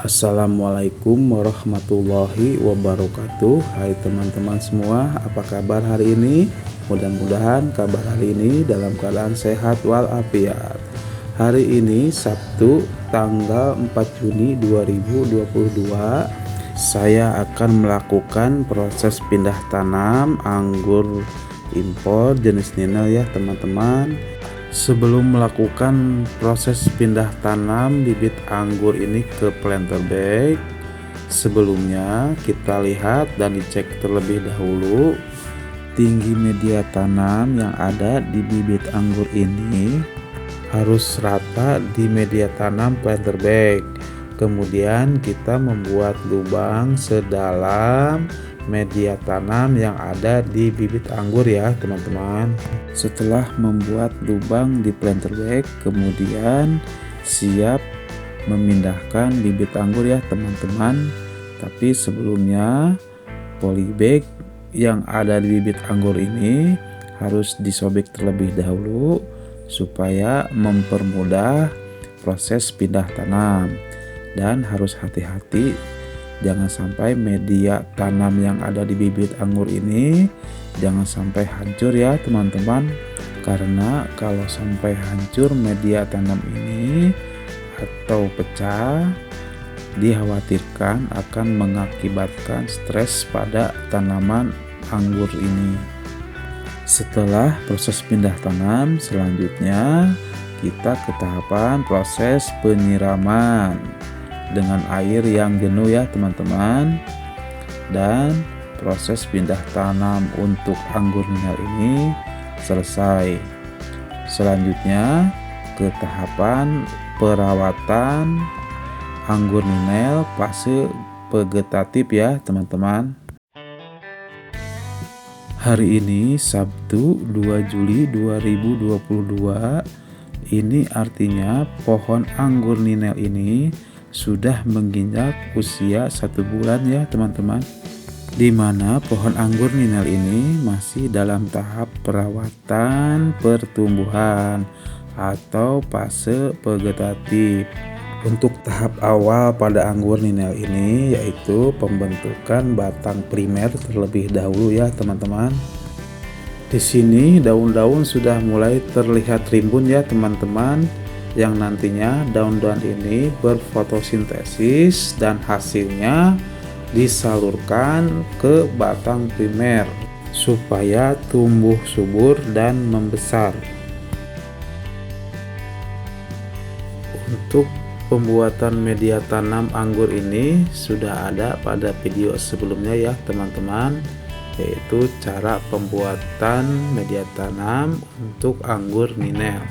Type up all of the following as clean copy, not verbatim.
Assalamualaikum warahmatullahi wabarakatuh. Hai teman-teman semua, apa kabar hari ini? Mudah-mudahan kabar hari ini dalam keadaan sehat walafiat. Hari ini Sabtu tanggal 4 Juni 2022, saya akan melakukan proses pindah tanam anggur impor jenis Ninel ya teman-teman. Sebelum melakukan proses pindah tanam bibit anggur ini ke planter bag, sebelumnya kita lihat dan dicek terlebih dahulu tinggi media tanam yang ada di bibit anggur ini harus rata di media tanam planter bag. Kemudian kita membuat lubang sedalam media tanam yang ada di bibit anggur ya teman-teman. Setelah membuat lubang di planter bag, kemudian siap memindahkan bibit anggur ya teman-teman. Tapi sebelumnya polybag yang ada di bibit anggur ini harus disobek terlebih dahulu supaya mempermudah proses pindah tanam. Dan harus hati-hati, jangan sampai media tanam yang ada di bibit anggur ini jangan sampai hancur ya teman-teman, karena kalau sampai hancur media tanam ini atau pecah, dikhawatirkan akan mengakibatkan stres pada tanaman anggur ini. Setelah proses pindah tanam, selanjutnya kita ke tahapan proses penyiraman dengan air yang jenuh ya teman-teman. Dan proses pindah tanam untuk anggur Ninel ini selesai. Selanjutnya ke tahapan perawatan anggur Ninel fase vegetatif ya teman-teman. Hari ini Sabtu 2 Juli 2022, ini artinya pohon anggur Ninel ini sudah menginjak usia 1 bulan ya teman-teman, di mana pohon anggur Ninel ini masih dalam tahap perawatan pertumbuhan atau fase vegetatif. Untuk tahap awal pada anggur Ninel ini yaitu pembentukan batang primer terlebih dahulu ya teman-teman. Di sini daun-daun sudah mulai terlihat rimbun ya teman-teman, yang nantinya daun-daun ini berfotosintesis dan hasilnya disalurkan ke batang primer supaya tumbuh subur dan membesar. Untuk pembuatan media tanam anggur ini sudah ada pada video sebelumnya ya teman-teman, yaitu cara pembuatan media tanam untuk anggur Ninel.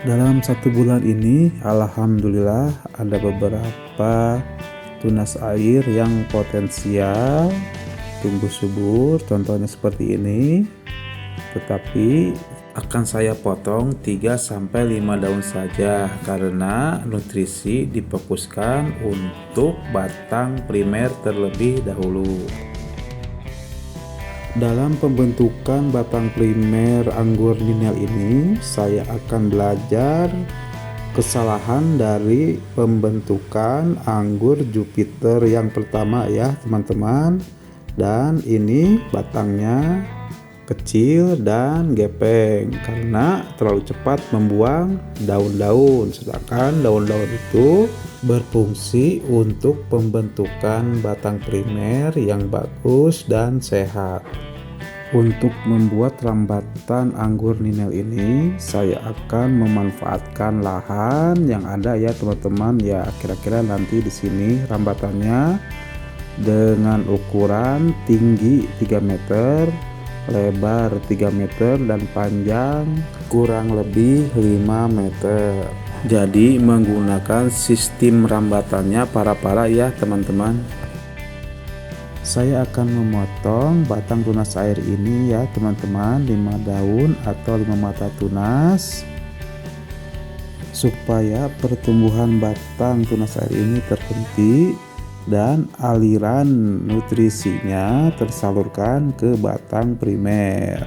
Dalam 1 bulan ini alhamdulillah ada beberapa tunas air yang potensial tumbuh subur, contohnya seperti ini. Tetapi akan saya potong 3-5 daun saja karena nutrisi difokuskan untuk batang primer terlebih dahulu. Dalam pembentukan batang primer anggur Ninel ini, saya akan belajar kesalahan dari pembentukan anggur Jupiter yang pertama ya teman-teman. Dan ini batangnya kecil dan gepeng karena terlalu cepat membuang daun-daun, sedangkan daun-daun itu berfungsi untuk pembentukan batang primer yang bagus dan sehat. Untuk membuat rambatan anggur Ninel ini, saya akan memanfaatkan lahan yang ada ya teman-teman. Ya, kira-kira nanti di sini rambatannya dengan ukuran tinggi 3 meter, lebar 3 meter, dan panjang kurang lebih 5 meter. Jadi menggunakan sistem rambatannya para-para ya teman-teman. Saya akan memotong batang tunas air ini ya teman-teman, 5 daun atau 5 mata tunas, supaya pertumbuhan batang tunas air ini terhenti dan aliran nutrisinya tersalurkan ke batang primer.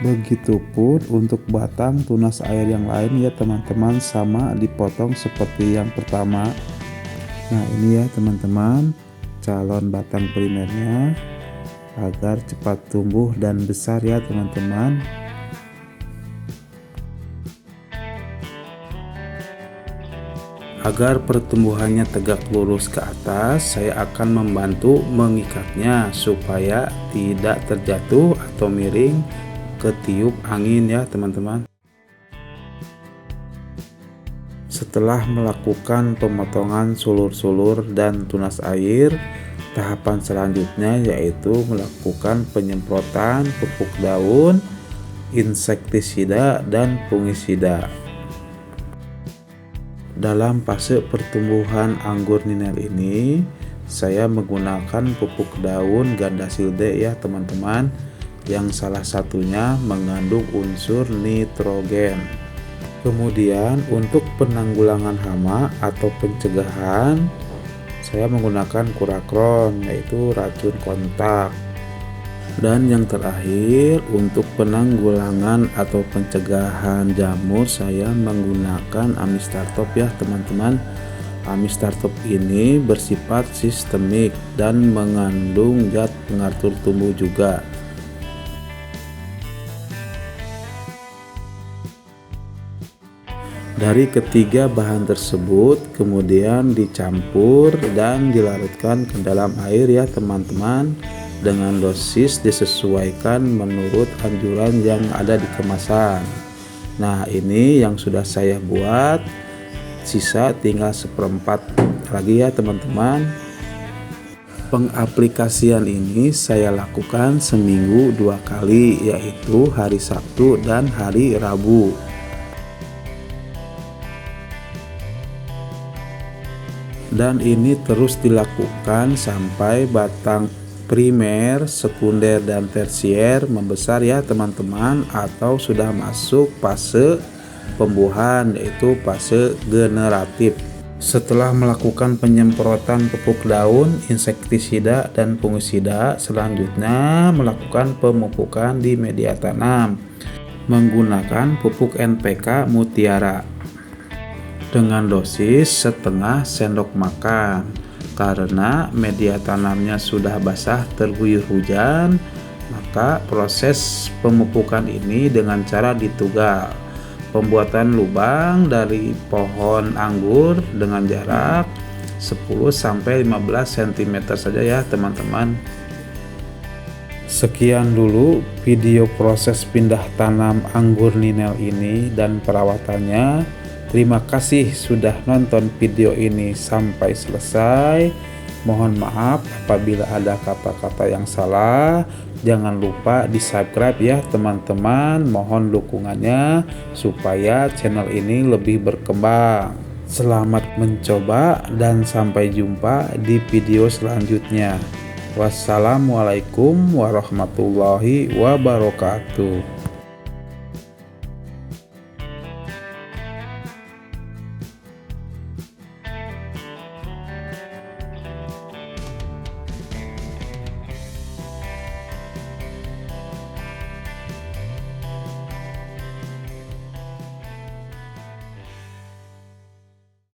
Begitupun untuk batang tunas air yang lain ya teman-teman, sama dipotong seperti yang pertama. Nah ini ya teman-teman calon batang primernya, agar cepat tumbuh dan besar ya teman-teman. Agar pertumbuhannya tegak lurus ke atas, saya akan membantu mengikatnya supaya tidak terjatuh atau miring ketiup angin ya teman-teman. Setelah melakukan pemotongan sulur-sulur dan tunas air, tahapan selanjutnya yaitu melakukan penyemprotan pupuk daun, insektisida dan fungisida. Dalam fase pertumbuhan anggur ninel ini, saya menggunakan pupuk daun Gandasilde ya teman-teman, yang salah satunya mengandung unsur nitrogen. Kemudian untuk penanggulangan hama atau pencegahan, saya menggunakan Kurakron, yaitu racun kontak. Dan yang terakhir untuk penanggulangan atau pencegahan jamur, saya menggunakan Amistartop ya teman-teman. Amistartop ini bersifat sistemik dan mengandung zat pengatur tumbuh juga. Dari ketiga bahan tersebut kemudian dicampur dan dilarutkan ke dalam air ya teman-teman, dengan dosis disesuaikan menurut anjuran yang ada di kemasan. Nah ini yang sudah saya buat, sisa tinggal 1/4 lagi ya teman-teman. Pengaplikasian ini saya lakukan seminggu 2 kali, yaitu hari Sabtu dan hari Rabu. Dan ini terus dilakukan sampai batang primer, sekunder dan tersier membesar ya teman-teman, atau sudah masuk fase pembuahan, yaitu fase generatif. Setelah melakukan penyemprotan pupuk daun, insektisida dan fungisida, selanjutnya melakukan pemupukan di media tanam menggunakan pupuk NPK Mutiara dengan dosis setengah sendok makan. Karena media tanamnya sudah basah terguyur hujan, maka proses pemupukan ini dengan cara ditugal. Pembuatan lubang dari pohon anggur dengan jarak 10-15 cm saja ya teman-teman. Sekian dulu video proses pindah tanam anggur ninel ini dan perawatannya. Terima kasih sudah nonton video ini sampai selesai. Mohon maaf apabila ada kata-kata yang salah. Jangan lupa di subscribe ya teman-teman. Mohon dukungannya supaya channel ini lebih berkembang. Selamat mencoba dan sampai jumpa di video selanjutnya. Wassalamualaikum warahmatullahi wabarakatuh.